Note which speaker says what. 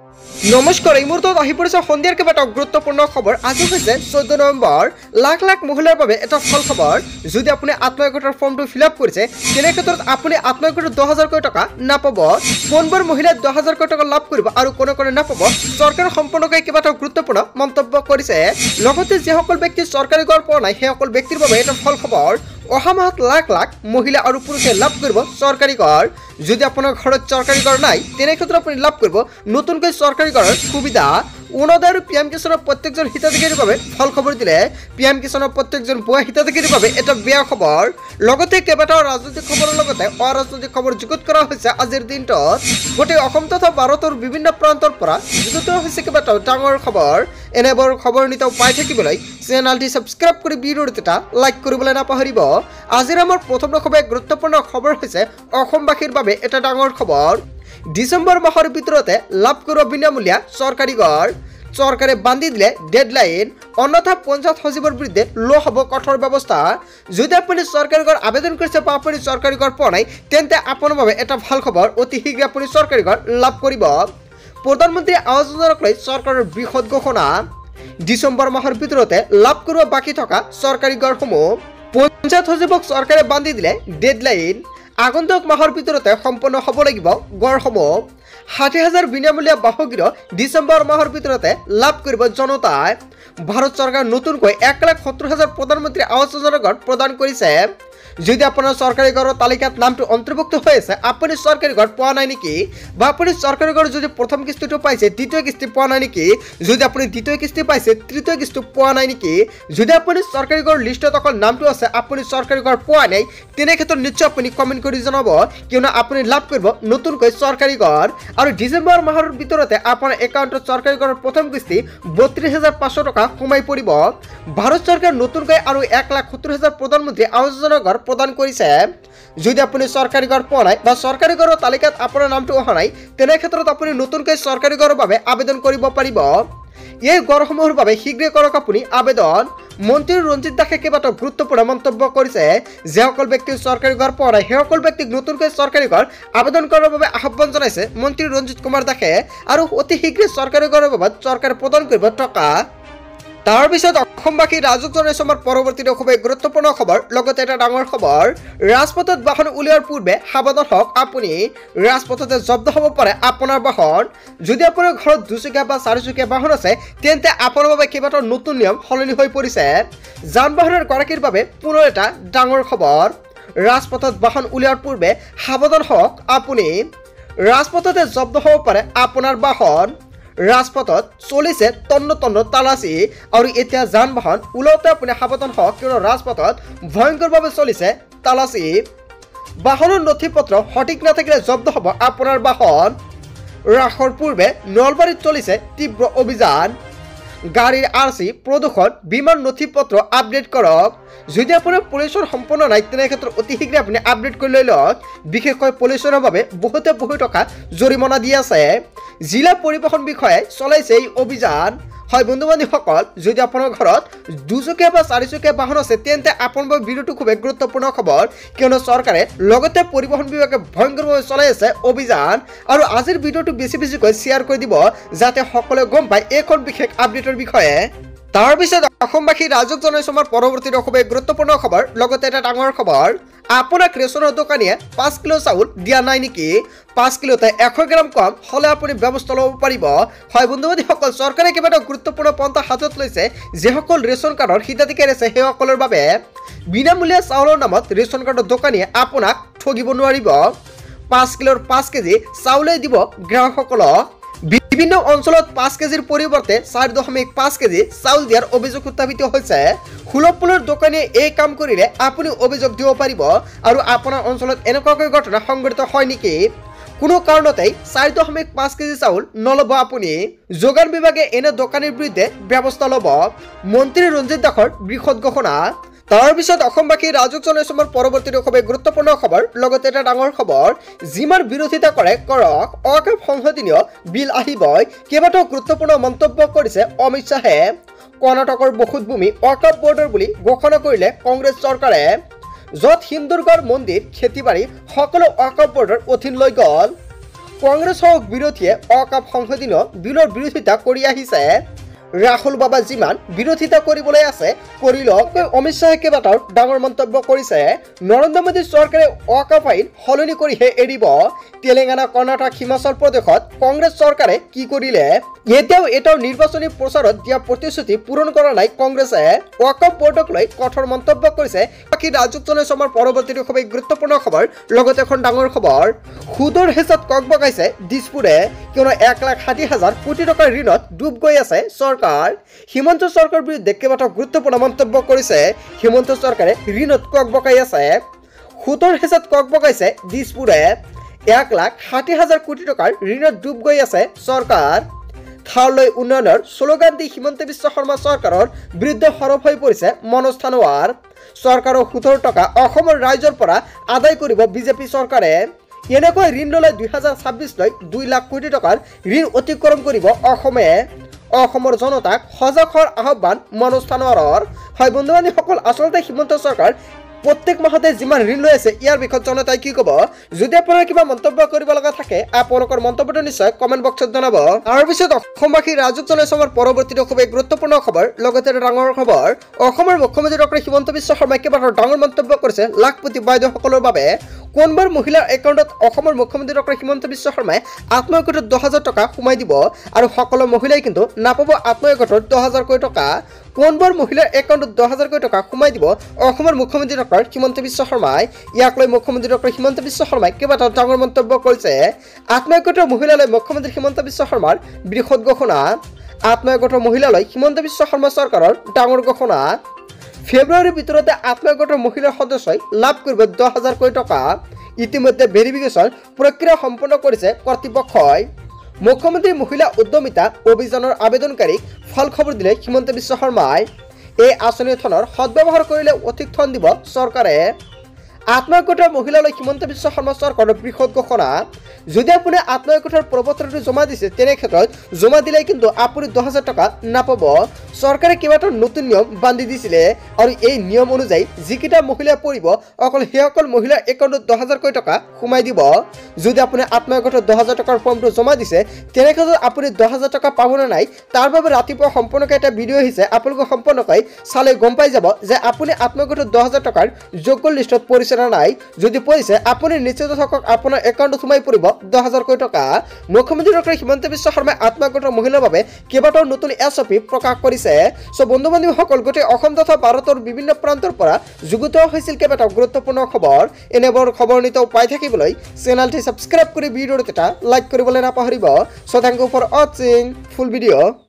Speaker 1: নমস্কাৰ, এই মুহূৰ্তত আহি পৰিছে সন্ধিয়াৰ কেইবাটাও গুৰুত্বপূৰ্ণ খবৰ। আজি হৈছে 14 নৱেম্বৰ। লাখ লাখ মহিলাৰ বাবে এটা ভাল খবৰ। যদি আপুনি আত্মসহায়ক ফৰ্মটো ফিল আপ কৰিছে, তেনে ক্ষেত্ৰত আপুনি আত্মসহায়ক 10,000 টকা নাপাব। কোনবোৰ মহিলাই 10,000 টকা লাভ কৰিব আৰু কোনে কোনে নাপাব, চৰকাৰে সম্পূৰ্ণকৈ কেইবাটাও গুৰুত্বপূৰ্ণ মন্তব্য কৰিছে। লগতে যিসকল ব্যক্তি চৰকাৰী ঘৰ পোৱা নাই, সেইসকল ব্যক্তিৰ বাবে এটা ভাল খবৰ। অহা মাহত লাখ লাখ মহিলা আৰু পুৰুষে লাভ কৰিব চৰকাৰী ঘৰ। যদি আপোনাৰ ঘৰত চৰকাৰী ঘৰ নাই, তেনে ক্ষেত্ৰত আপুনি লাভ কৰিব নতুনকৈ চৰকাৰী ঘৰৰ সুবিধা। অৰুণোদয় আৰু পিএম কিষাণৰ প্ৰত্যেকজন হিতাধিকাৰীৰ বাবে ভাল খবৰ দিলে পিএম কিষাণৰ প্ৰত্যেকজন ভুৱা হিতাধিকাৰীৰ বাবে এটা বেয়া খবৰ। লগতে কেইবাটাও ৰাজনৈতিক খবৰৰ লগতে অৰাজনৈতিক খবৰ যুগুত কৰা হৈছে আজিৰ দিনটোত। গোটেই অসম তথা ভাৰতৰ বিভিন্ন প্ৰান্তৰ পৰা যুগুত হৈছে কেইবাটাও ডাঙৰ খবৰ। এনেবোৰ খবৰ নিতৌ পাই থাকিবলৈ চেনেলটি ছাবস্ক্ৰাইব কৰি ভিডিঅ'টো এটা লাইক কৰিবলৈ নাপাহৰিব। আজিৰ আমাৰ প্ৰথম গুৰুত্বপূৰ্ণ খবৰ হৈছে অসমবাসীৰ বাবে এটা ডাঙৰ খবৰ। ডিচেম্বৰ মাহৰ ভিতৰতে লাভ কৰিব বিনামূলীয়া চৰকাৰী ঘৰ। চৰকাৰে বান্ধি দিলে ডেডলাইন, অন্যথা পঞ্চায়ত সচিবৰ বিৰুদ্ধে লোৱা হ'ব কঠোৰ ব্যৱস্থা। যদি আপুনি চৰকাৰী ঘৰ আবেদন কৰিছে বা আপুনি চৰকাৰী ঘৰ পোৱা নাই, তেন্তে আপোনাৰ বাবে এটা ভাল খবৰ। অতি শীঘ্ৰে আপুনি চৰকাৰী ঘৰ লাভ কৰিব। প্ৰধানমন্ত্ৰী আৱাস যোজনাক লৈ চৰকাৰৰ বৃহৎ ঘোষণা। ডিচেম্বৰ মাহৰ ভিতৰতে লাভ কৰিব বাকী থকা চৰকাৰী ঘৰসমূহ। পঞ্চায়ত সচিবক চৰকাৰে বান্ধি দিলে ডেডলাইন, আগন্তুক মাহৰ ভিতৰতে সম্পন্ন হ'ব লাগিব গড়সমূহ। 60,000 বিনামূলীয়া বাসগৃহ ডিচেম্বৰ মাহৰ ভিতৰতে লাভ কৰিব জনতাই। ভাৰত চৰকাৰে নতুনকৈ 1,70,000 প্ৰধানমন্ত্ৰী আৱাস যোজনাৰ ঘৰ প্ৰদান কৰিছে। যদি আপোনাৰ চৰকাৰী ঘৰৰ তালিকাত নামটো অন্তৰ্ভুক্ত হৈ আছে, আপুনি চৰকাৰী ঘৰ পোৱা নাই নেকি, বা আপুনি চৰকাৰী ঘৰ যদি প্ৰথম কিস্তিটো পাইছে, দ্বিতীয় কিস্তি পোৱা নাই নেকি, যদি আপুনি দ্বিতীয় কিস্তি পাইছে, তৃতীয় কিস্তি পোৱা নাই নেকি, যদি আপুনি চৰকাৰী ঘৰ লিষ্টত অকল নামটো আছে, আপুনি চৰকাৰী ঘৰ পোৱা নাই, তেনে ক্ষেত্ৰত নিশ্চয় আপুনি কমেণ্ট কৰি জনাব, কিয়নো আপুনি লাভ কৰিব নতুনকৈ চৰকাৰী ঘৰ। আৰু ডিচেম্বৰ মাহৰ ভিতৰতে আপোনাৰ একাউণ্টত চৰকাৰী ঘৰৰ প্ৰথম কিস্তি 32,500 টকা সোমাই পৰিব। ভাৰত চৰকাৰে নতুনকৈ আৰু 1,70,000 প্ৰধানমন্ত্ৰী আৱাস যোজনাৰ ঘৰ প্ৰদান কৰিছে। যদি আপুনি চৰকাৰী ঘৰ পোৱা নাই বা চৰকাৰী ঘৰৰ তালিকাত আপোনাৰ নামটো অহা নাই, তেনে ক্ষেত্ৰত আপুনি নতুনকৈ চৰকাৰী ঘৰৰ বাবে আবেদন কৰিব পাৰিব। এই ঘৰসমূহৰ বাবে শীঘ্ৰে কৰক আপুনি আবেদন। মন্ত্ৰী ৰঞ্জিত দাসে কেইবাটাও গুৰুত্বপূৰ্ণ মন্তব্য কৰিছে। যিসকল ব্যক্তি চৰকাৰী ঘৰ পোৱা নাই, সেইসকল ব্যক্তিক নতুনকৈ চৰকাৰী ঘৰ আবেদন কৰাৰ বাবে আহ্বান জনাইছে মন্ত্ৰী ৰঞ্জিত কুমাৰ দাসে। আৰু অতি শীঘ্ৰে চৰকাৰী ঘৰৰ বাবে চৰকাৰে প্ৰদান কৰিব টকা। তাৰ পিছত অসমবাসী ৰাজক জনাইছে আমাৰ পৰৱৰ্তী খুবেই গুৰুত্বপূৰ্ণ খবৰ। লগতে এটা ডাঙৰ খবৰ, ৰাজপথত বাহন উলিওৱাৰ পূৰ্বে সাৱধান হওক আপুনি। ৰাজপথতে জব্দ হ'ব পাৰে আপোনাৰ বাহন। যদি আপোনাৰ ঘৰত 2চকীয়া বা 4চকীয়া বাহন আছে, তেন্তে আপোনাৰ বাবে কেইবাটাও নতুন নিয়ম সলনি হৈ পৰিছে। যান বাহনৰ গৰাকীৰ বাবে পুনৰ এটা ডাঙৰ খবৰ। ৰাজপথত বাহন উলিওৱাৰ পূৰ্বে সাৱধান হওক আপুনি। ৰাজপথতে জব্দ হ'ব পাৰে আপোনাৰ বাহন। ৰাজপথত চলিছে তন্ন তালাচী, আৰু এতিয়া যান বাহন ওলাওঁতে আপুনি সাৱধান হওক, কিয়নো ৰাজপথত ভয়ংকৰভাৱে চলিছে তালাচী। বাহনৰ নথি পত্ৰ সঠিক নাথাকিলে জব্দ হ'ব আপোনাৰ বাহন। ৰাসৰ পূৰ্বে নলবাৰীত চলিছে তীব্ৰ অভিযান। গাড়ীৰ আৰচি, প্ৰদূষণ, বীমাৰ নথি পত্ৰ আপডেট কৰক। যদি আপোনাৰ পলিউশ্যন সম্পূৰ্ণ নাই, তেনে ক্ষেত্ৰত অতি শীঘ্ৰে আপুনি আপডেট কৰি লৈ লওক। বিশেষকৈ পলিউশ্যনৰ বাবে বহুতে বহু টকা জৰিমনা দি আছে। জিলা পৰিবহণ বিষয়াই চলাইছে এই অভিযান। হয় বন্ধু বান্ধৱীসকল, যদি আপোনাৰ ঘৰত 2চকীয়া বা 4চকীয়া বাহন আছে, তেন্তে আপোনাৰ ভিডিঅ'টো খুবেই গুৰুত্বপূৰ্ণ খবৰ, কিয়নো চৰকাৰে লগতে পৰিবহণ বিভাগে ভয়ংকৰভাৱে চলাই আছে অভিযান। আৰু আজিৰ ভিডিঅ'টো বেছিকৈ শ্বেয়াৰ কৰি দিব, যাতে সকলোৱে গম পায় এইখন বিশেষ আপডেটৰ বিষয়ে। তাৰ পিছত অসমবাসী ৰাজক জনাইছে আমাৰ পৰৱৰ্তী খুবেই গুৰুত্বপূৰ্ণ খবৰ। লগতে এটা ডাঙৰ খবৰ, আপোনাক ৰেচনৰ দোকানীয়ে 5 কিলো চাউল দিয়া নাই নেকি? 5 কিলোতে 100 গ্ৰাম কম হ'লে আপুনি ব্যৱস্থা ল'ব পাৰিব। হয় বন্ধু বান্ধৱীসকল, চৰকাৰে কেইবাটাও গুৰুত্বপূৰ্ণ পন্থা হাতত লৈছে। যিসকল ৰেচন কাৰ্ডৰ হিতাধিকাৰী আছে, সেইসকলৰ বাবে বিনামূলীয়া চাউলৰ নামত ৰেচন কাৰ্ডৰ দোকানীয়ে আপোনাক ঠগিব নোৱাৰিব। 5 কিলোৰ 5 কেজি চাউলেই দিব গ্ৰাহকসকলক। বিভিন্ন অঞ্চলত 5 কেজিৰ পৰিৱৰ্তে 4.5 কেজি চাউল দিয়াৰ অভিযোগ উত্থাপিত হৈছে। সুলভমূল্যৰ দোকানীয়ে এই কাম কৰিলে আপুনি অভিযোগ দিব পাৰিব। আৰু আপোনাৰ অঞ্চলত এনেকুৱাকৈ ঘটনা সংঘটিত হয় নেকি? কোনো কাৰণতেই 4.5 কেজি চাউল নল'ব আপুনি। যোগান বিভাগে এনে দোকানীৰ বিৰুদ্ধে ব্যৱস্থা ল'ব। মন্ত্ৰী ৰঞ্জিত দাসৰ বৃহৎ ঘোষণা। তাৰ পিছত অসমবাসী ৰাজক জনাইছে আমাৰ পৰৱৰ্তী খুবেই গুৰুত্বপূৰ্ণ খবৰ। লগতে এটা ডাঙৰ খবৰ, যিমান বিৰোধিতা কৰে কৰক, অকাপ সংশোধনীয় বিল আহিবই। কেইবাটাও গুৰুত্বপূৰ্ণ মন্তব্য কৰিছে অমিত শ্বাহে। কৰ্ণাটকৰ বহুত ভূমি অকাপ বৰ্ডৰ বুলি ঘোষণা কৰিলে কংগ্ৰেছ চৰকাৰে। য'ত হিন্দুৰ ঘৰ, মন্দিৰ, খেতি বাৰী সকলো অকাপ বৰ্ডৰ অধীন লৈ গ'ল। কংগ্ৰেছ হওক বিৰোধীয়ে অকাপ সংশোধনীয় বিলৰ বিৰোধিতা কৰি আহিছে। ৰাহুল বাবা যিমান বিৰোধিতা কৰিবলৈ আছে কৰি লওক। অমিত শ্বাহে কেইবাটাও ডাঙৰ মন্তব্য কৰিছে। নৰেন্দ্ৰ মোদী চৰকাৰে অকাপ আইন সলনি কৰিহে এৰিব। তেলেংগানা, কৰ্ণাটক, হিমাচল প্ৰদেশত কংগ্ৰেছ চৰকাৰে কি কৰিলে? এতিয়াও নিৰ্বাচনী প্ৰচাৰত দিয়া প্ৰতিশ্ৰুতি পূৰণ কৰা নাই কংগ্ৰেছে। ওয়াকফ বোৰ্ডক লৈ কঠোৰ মন্তব্য কৰিছে। বাকী ৰাজুক জনাইছো আমাৰ পৰৱৰ্তী খুবেই গুৰুত্বপূৰ্ণ খবৰ। লগতে এখন ডাঙৰ খবৰ, সুদৰ হেঁচাত ককবকাইছে দিছপুৰে, কিয়নো 1,60,000 কোটি টকাৰ ঋণত ডুব গৈ আছে চৰকাৰ। হিমন্ত চৰকাৰৰ বিৰুদ্ধে কেইবাটাও গুৰুত্বপূৰ্ণ মন্তব্য কৰিছে। হিমন্ত চৰকাৰে ঋণত ককবকাই আছে। সুদৰ হেঁচাত ককবকাইছে দিছপুৰে, 1,60,000 কোটি টকাৰ ঋণত ডুব গৈ আছে চৰকাৰ। থাৰলৈ উন্নয়নৰ শ্লোগান দি হিমন্ত বিশ্ব শৰ্মা চৰকাৰৰ বিৰুদ্ধে সৰব হৈ পৰিছে মনোজ থানোৱাৰ। চৰকাৰৰ সুদৰ টকা অসমৰ ৰাইজৰ পৰা আদায় কৰিব বিজেপি চৰকাৰে। এনেকৈ ঋণ ল'লে 2026লৈ 2 লাখ কোটি টকাৰ ঋণ অতিক্ৰম কৰিব অসমে। অসমৰ জনতাক সজাগ হোৱাৰ আহ্বান মনোজ থানোৱাৰৰ। হয় বন্ধু বান্ধৱীসকল, আচলতে হিমন্ত চৰকাৰ প্ৰত্যেক মাহতে যিমান ঋণ লৈ আছে ইয়াৰ বিষয়ত জনতাই কি ক'ব? যদি আপোনাৰ কিবা মন্তব্য কৰিব লগা থাকে আপোনালোকৰ মন্তব্যটো নিশ্চয় কমেণ্ট বক্সত জনাব। তাৰপিছত অসমবাসী ৰাজুক জনাইছো আমাৰ পৰৱৰ্তী খুবেই গুৰুত্বপূৰ্ণ খবৰ। লগতে ডাঙৰ খবৰ, অসমৰ মুখ্যমন্ত্ৰী ডক্টৰ হিমন্ত বিশ্ব শৰ্মাই কেইবাটাও ডাঙৰ মন্তব্য কৰিছে লাখপতি বাইদেউসকলৰ বাবে। কোনবাৰ মহিলাৰ একাউণ্টত অসমৰ মুখ্যমন্ত্ৰী ডক্টৰ হিমন্ত বিশ্ব শৰ্মাই আত্মসহায়ক 10,000 টকা সোমাই দিব আৰু সকলো মহিলাই কিন্তু নাপাব আত্মসহায়ক 10,000 টকা। কোনবাৰ মহিলাৰ একাউণ্টত 10,000 টকা সোমাই দিব অসমৰ মুখ্যমন্ত্ৰী ডক্টৰ হিমন্ত বিশ্ব শৰ্মাই। ইয়াক লৈ মুখ্যমন্ত্ৰী ডক্টৰ হিমন্ত বিশ্ব শৰ্মাই কেইবাটাও ডাঙৰ মন্তব্য কৰিছে। আত্মসহায়ক মহিলালৈ মুখ্যমন্ত্ৰী হিমন্ত বিশ্ব শৰ্মাৰ বৃহৎ ঘোষণা। আত্মসহায়ক মহিলালৈ হিমন্ত বিশ্ব শৰ্মা চৰকাৰৰ ডাঙৰ ঘোষণা। ফেব্ৰুৱাৰীৰ ভিতৰতে আত্মসহায়ক মহিলাৰ সদস্যই লাভ কৰিব 10,000 টকা। ইতিমধ্যে ভেৰিফিকেশ্যন প্ৰক্ৰিয়া সম্পন্ন কৰিছে কৰ্তৃপক্ষই। মুখ্যমন্ত্ৰী মহিলা উদ্যমিতা অভিযানৰ আবেদনকাৰীক ফল খবৰ দিলে হিমন্ত বিশ্ব শৰ্মাই। এই আঁচনিৰ ধনৰ সদ্ব্যৱহাৰ কৰিলে অধিক ধন দিব চৰকাৰে। আত্মসহায়ক মহিলালৈ হিমন্ত বিশ্ব শৰ্মা চৰকাৰৰ বৃহৎ ঘোষণা। যদি আপুনি আত্মসহায়কৰ প্ৰপত্ৰটো জমা দিছে তেনে ক্ষেত্ৰত জমা দিলে কিন্তু আপুনি 10,000 টকা নাপাব। চৰকাৰে কেইবাটাও নতুন নিয়ম বান্ধি দিছিলে আৰু এই নিয়ম অনুযায়ী যিকেইটা মহিলাই পৰিব অকল সেইসকল মহিলাৰ একাউণ্টত 10,000 টকা সোমাই দিব। যদি আপুনি আত্মসহায়কৰ 10,000 টকাৰ ফৰ্মটো জমা দিছে তেনে ক্ষেত্ৰত আপুনি 10,000 টকা পাবনে নাই তাৰ বাবে ৰাতিপুৱা সম্পূৰ্ণকৈ এটা ভিডিঅ' আহিছে। আপোনালোকে সম্পূৰ্ণকৈ চালে গম পাই যাব যে আপুনি আত্মসহায়কৰ 10,000 টকাৰ যোগ্য লিষ্টত পৰিছে না নাই। যদি পৰিছে আপুনি নিশ্চিত থাকক আপোনাৰ একাউণ্টত সোমাই পৰিব 10,000 টকা। মুখ্যমন্ত্ৰী ডক্টৰ হিমন্ত বিশ্ব শৰ্মাই আত্মসহায়ক মহিলাৰ বাবে কেইবাটাও নতুন SOP প্ৰকাশ কৰিছে। বন্ধু বান্ধৱীসকল, গোটেই অসম তথা ভাৰতৰ বিভিন্ন প্ৰান্তৰ পৰা যুগুত হৈছিল কেইবাটাও গুৰুত্বপূৰ্ণ খবৰ। এনেবোৰ খবৰ নিতৌ পাই থাকিবলৈ চেনেলটি ছাবস্ক্ৰাইব কৰি ভিডিঅ'টো এটা লাইক কৰিবলৈ নাপাহৰিব। থেংক ইউ ফৰ ৱাচিং ফুল ভিডিঅ'।